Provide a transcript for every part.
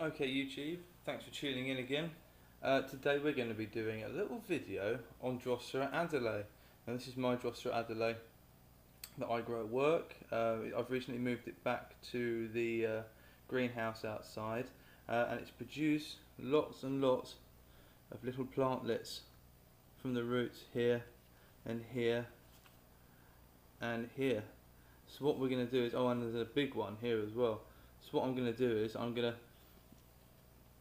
Okay YouTube, thanks for tuning in again. Today we're going to be doing a little video on Drosera adelae. And this is my Drosera adelae that I grow at work. I've recently moved it back to the greenhouse outside, and it's produced lots and lots of little plantlets from the roots here and here and here. So what we're going to do is, and there's a big one here as well. So what I'm going to do is I'm going to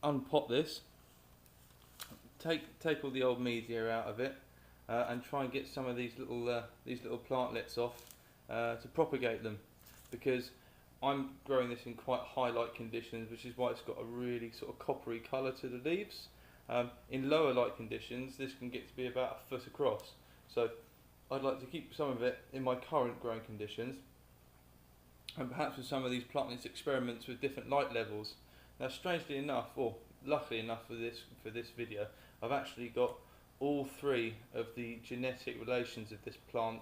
unpot this, take all the old media out of it, and try and get some of these little plantlets off to propagate them, because I'm growing this in quite high light conditions, which is why it's got a really sort of coppery colour to the leaves. In lower light conditions this can get to be about a foot across, so I'd like to keep some of it in my current growing conditions, and perhaps with some of these plantlets experiments with different light levels. Now strangely enough, or luckily enough for this video, I've actually got all three of the genetic relations of this plant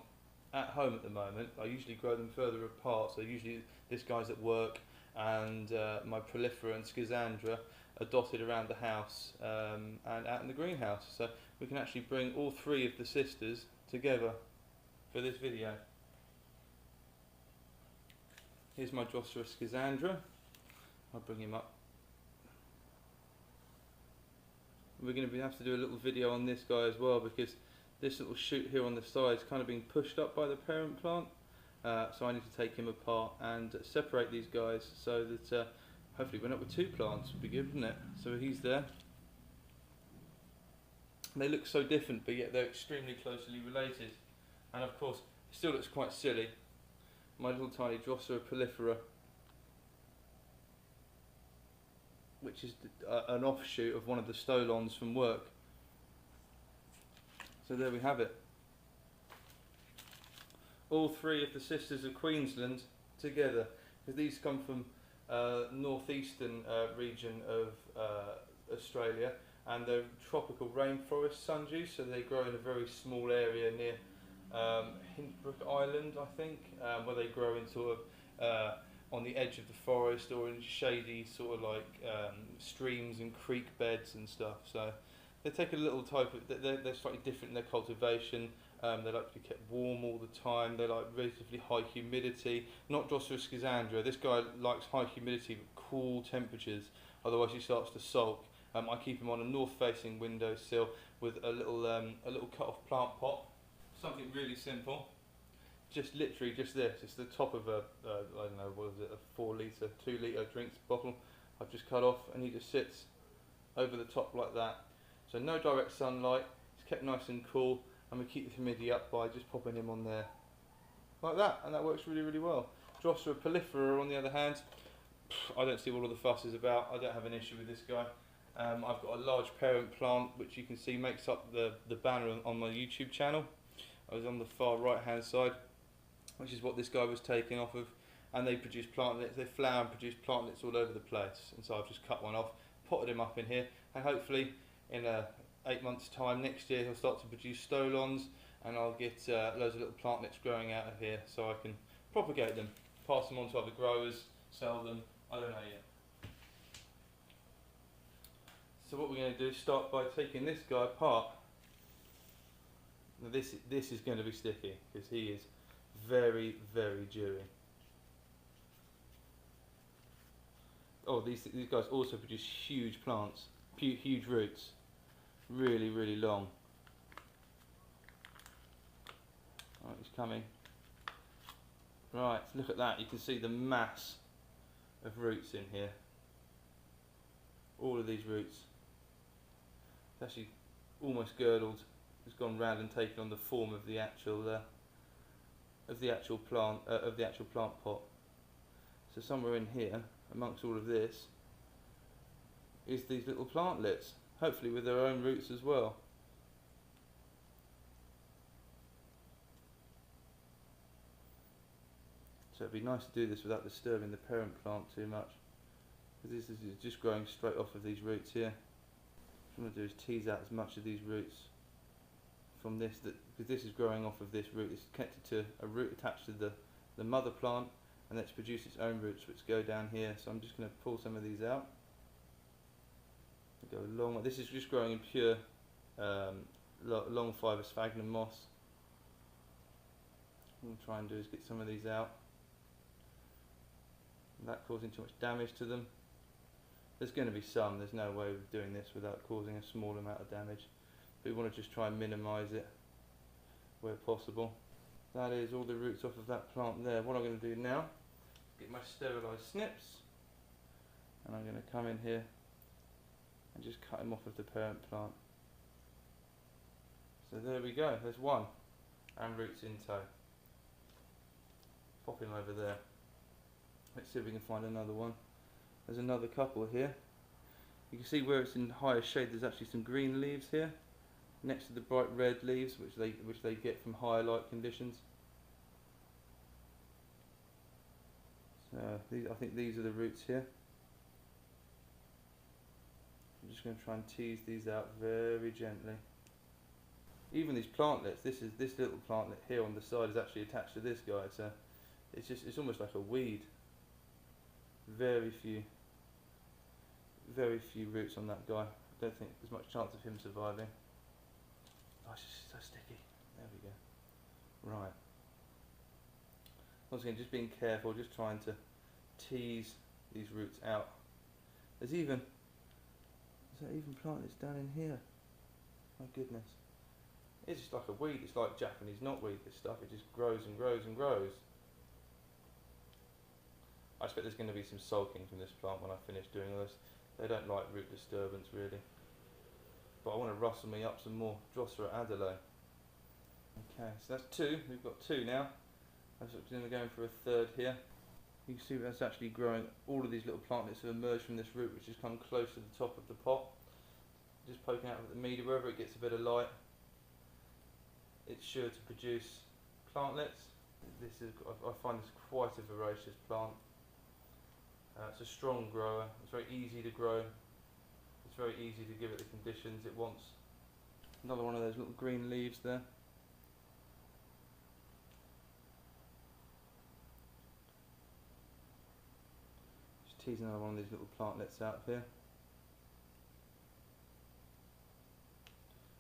at home at the moment. I usually grow them further apart, so usually this guy's at work and my prolifera and schizandra are dotted around the house and out in the greenhouse. So we can actually bring all three of the sisters together for this video. Here's my Drosera schizandra. I'll bring him up. We're going to have to do a little video on this guy as well, because this little shoot here on the side is kind of being pushed up by the parent plant, so I need to take him apart and separate these guys so that hopefully we're not with two plants. Would be good, wouldn't it? So he's there. They look so different, but yet they're extremely closely related, and of course it still looks quite silly. My little tiny Drosera prolifera, which is an offshoot of one of the stolons from work. So there we have it. All three of the sisters of Queensland together, because these come from northeastern region of Australia, and they're tropical rainforest sundews, so they grow in a very small area near Hintbrook Island, I think, where they grow in sort of on the edge of the forest or in shady sort of like streams and creek beds and stuff. So they take a little type of, they're slightly different in their cultivation. They like to be kept warm all the time. They like relatively high humidity. Not Drosera schizandra. This guy likes high humidity but cool temperatures, otherwise he starts to sulk. I keep him on a north-facing windowsill with a little cut-off plant pot. Something really simple. Just literally just this. It's the top of a I don't know, what is it, a 4 litre, 2 litre drinks bottle I've just cut off, and he just sits over the top like that. So no direct sunlight, it's kept nice and cool, and we keep the humidity up by just popping him on there like that, and that works really, really well. Drosera prolifera on the other hand, I don't see what all the fuss is about. I don't have an issue with this guy. I've got a large parent plant which you can see makes up the banner on my YouTube channel. I was on the far right hand side, which is what this guy was taken off of, and they produce plantlets, they flower and produce plantlets all over the place. And so I've just cut one off, potted him up in here, and hopefully in 8 months time next year he'll start to produce stolons, and I'll get loads of little plantlets growing out of here so I can propagate them, pass them on to other growers, sell them, I don't know yet. So what we're going to do is start by taking this guy apart. Now this is going to be sticky, because he is very, very dewy. Oh, these guys also produce huge plants, huge roots, really, really long. Right, he's coming. Right, look at that, you can see the mass of roots in here. All of these roots. It's actually almost girdled. It's gone round and taken on the form of the actual plant pot. So somewhere in here, amongst all of this, is these little plantlets, hopefully with their own roots as well. So it'd be nice to do this without disturbing the parent plant too much, because this is just growing straight off of these roots here. What I'm going to do is tease out as much of these roots from this, because this is growing off of this root. It's connected to a root attached to the mother plant, and that's produced its own roots which go down here. So I'm just going to pull some of these out. Go long. This is just growing in pure long fibre sphagnum moss. What I'm trying to do is get some of these out without causing too much damage to them. There's going to be some, there's no way of doing this without causing a small amount of damage. But we want to just try and minimise it where possible. That is all the roots off of that plant there. What I'm going to do now, get my sterilised snips, and I'm going to come in here and just cut him off of the parent plant. So there we go, there's one, and roots in tow. Pop him over there. Let's see if we can find another one. There's another couple here. You can see where it's in higher shade, there's actually some green leaves here, next to the bright red leaves, which they get from higher light conditions. So I think these are the roots here. I'm just going to try and tease these out very gently. Even these plantlets, this little plantlet here on the side is actually attached to this guy. So it's almost like a weed. Very few roots on that guy. I don't think there's much chance of him surviving. Oh, it's just so sticky. There we go. Right. Once again, just being careful, just trying to tease these roots out. Is that even plantlets down in here? My goodness. It's just like a weed. It's like Japanese knotweed, this stuff. It just grows and grows and grows. I expect there's going to be some sulking from this plant when I finish doing all this. They don't like root disturbance really. But I want to rustle me up some more Drosera adelae. Okay, so that's two. We've got two now. I'm going to go in for a third here. You can see that's actually growing. All of these little plantlets have emerged from this root, which has come close to the top of the pot. Just poking out of the media, wherever it gets a bit of light, it's sure to produce plantlets. I find this quite a voracious plant. It's a strong grower. It's very easy to grow. It's very easy to give it the conditions it wants. Another one of those little green leaves there. Just teasing another one of these little plantlets out here.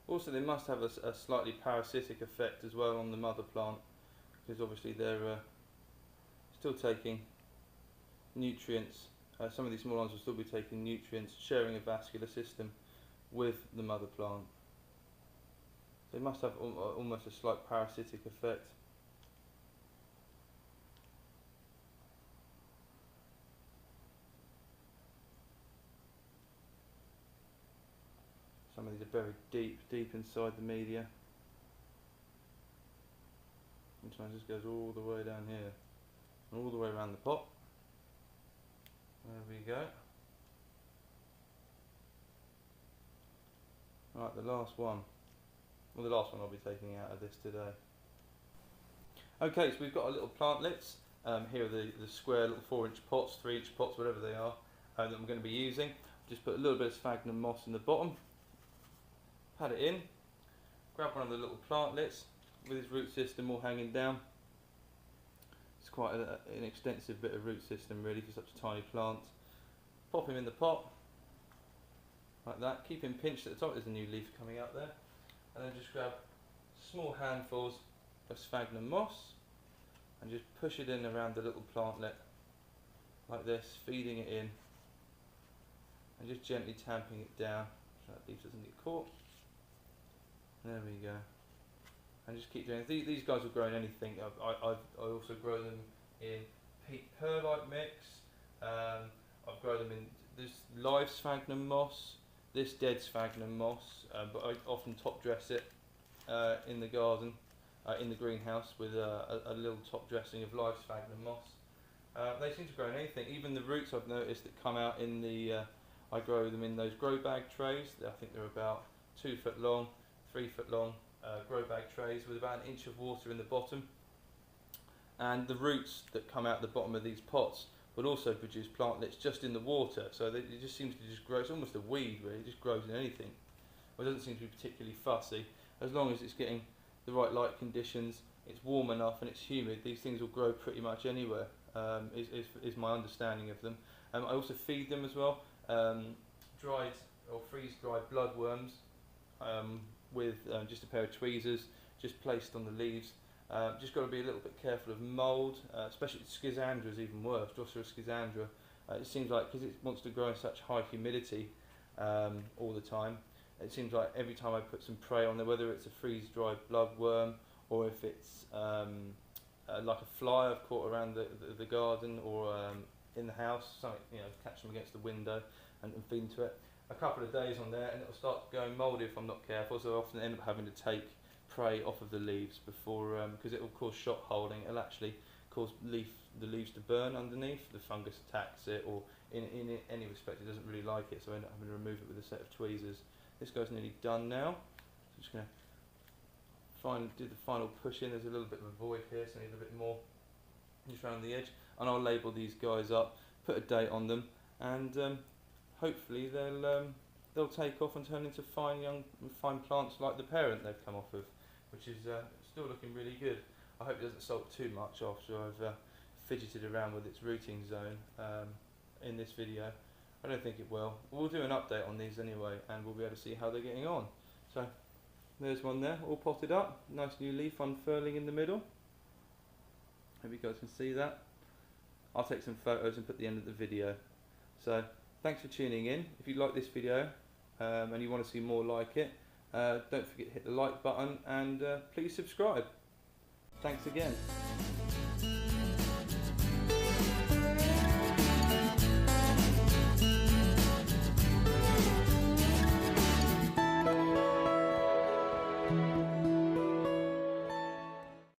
Also, they must have a slightly parasitic effect as well on the mother plant, because obviously they're still taking nutrients. Some of these small ones will still be taking nutrients, sharing a vascular system with the mother plant. They must have almost a slight parasitic effect. Some of these are buried deep inside the media. Sometimes this goes all the way down here, all the way around the pot. There we go. Right, the last one. Well, the last one I'll be taking out of this today. Okay, so we've got our little plantlets. Here are the square little 4-inch pots, 3-inch pots, whatever they are, that I'm going to be using. Just put a little bit of sphagnum moss in the bottom. Pat it in. Grab one of the little plantlets with its root system all hanging down. It's quite an extensive bit of root system really for such a tiny plant. Pop him in the pot, like that. Keep him pinched at the top. There's a new leaf coming out there. And then just grab small handfuls of sphagnum moss and just push it in around the little plantlet like this, feeding it in and just gently tamping it down so that leaf doesn't get caught. There we go. And just keep doing it. These guys will grow in anything. I also grow them in peat perlite mix. I've grown them in this live sphagnum moss, this dead sphagnum moss, but I often top dress it in the garden, in the greenhouse with a little top dressing of live sphagnum moss. They seem to grow in anything. Even the roots I've noticed that come out in the, I grow them in those grow bag trays. I think they're about 2 foot long, 3 foot long. Grow bag trays with about 1 inch of water in the bottom, and the roots that come out the bottom of these pots will also produce plantlets just in the water, so it just seems to just grow. It's almost a weed really, it just grows in anything. Well, it doesn't seem to be particularly fussy. As long as it's getting the right light conditions, it's warm enough and it's humid, these things will grow pretty much anywhere, is my understanding of them. I also feed them as well, dried or freeze-dried bloodworms with just a pair of tweezers just placed on the leaves. Just got to be a little bit careful of mould, especially schizandra is even worse. Drosera schizandra. It seems like because it wants to grow in such high humidity all the time, it seems like every time I put some prey on there, whether it's a freeze-dried bloodworm or if it's like a fly I've caught around the garden or in the house, something, you know, catch them against the window and feed into it. A couple of days on there and it'll start going mouldy if I'm not careful, so I often end up having to take prey off of the leaves before, because it will cause shock holding. It'll actually cause the leaves to burn underneath. The fungus attacks it, or in any respect it doesn't really like it, so I end up having to remove it with a set of tweezers. This guy's nearly done now, so I'm just going to do the final push in. There's a little bit of a void here, so I need a bit more just around the edge, and I'll label these guys up, put a date on them, and hopefully they'll take off and turn into fine plants like the parent they've come off of, which is still looking really good. I hope it doesn't sulk too much after I've fidgeted around with its rooting zone in this video. I don't think it will. We'll do an update on these anyway, and we'll be able to see how they're getting on. So there's one there, all potted up, nice new leaf unfurling in the middle. Hope you guys can see that. I'll take some photos and put the end of the video. So thanks for tuning in. If you like this video and you want to see more like it, don't forget to hit the like button and please subscribe. Thanks again.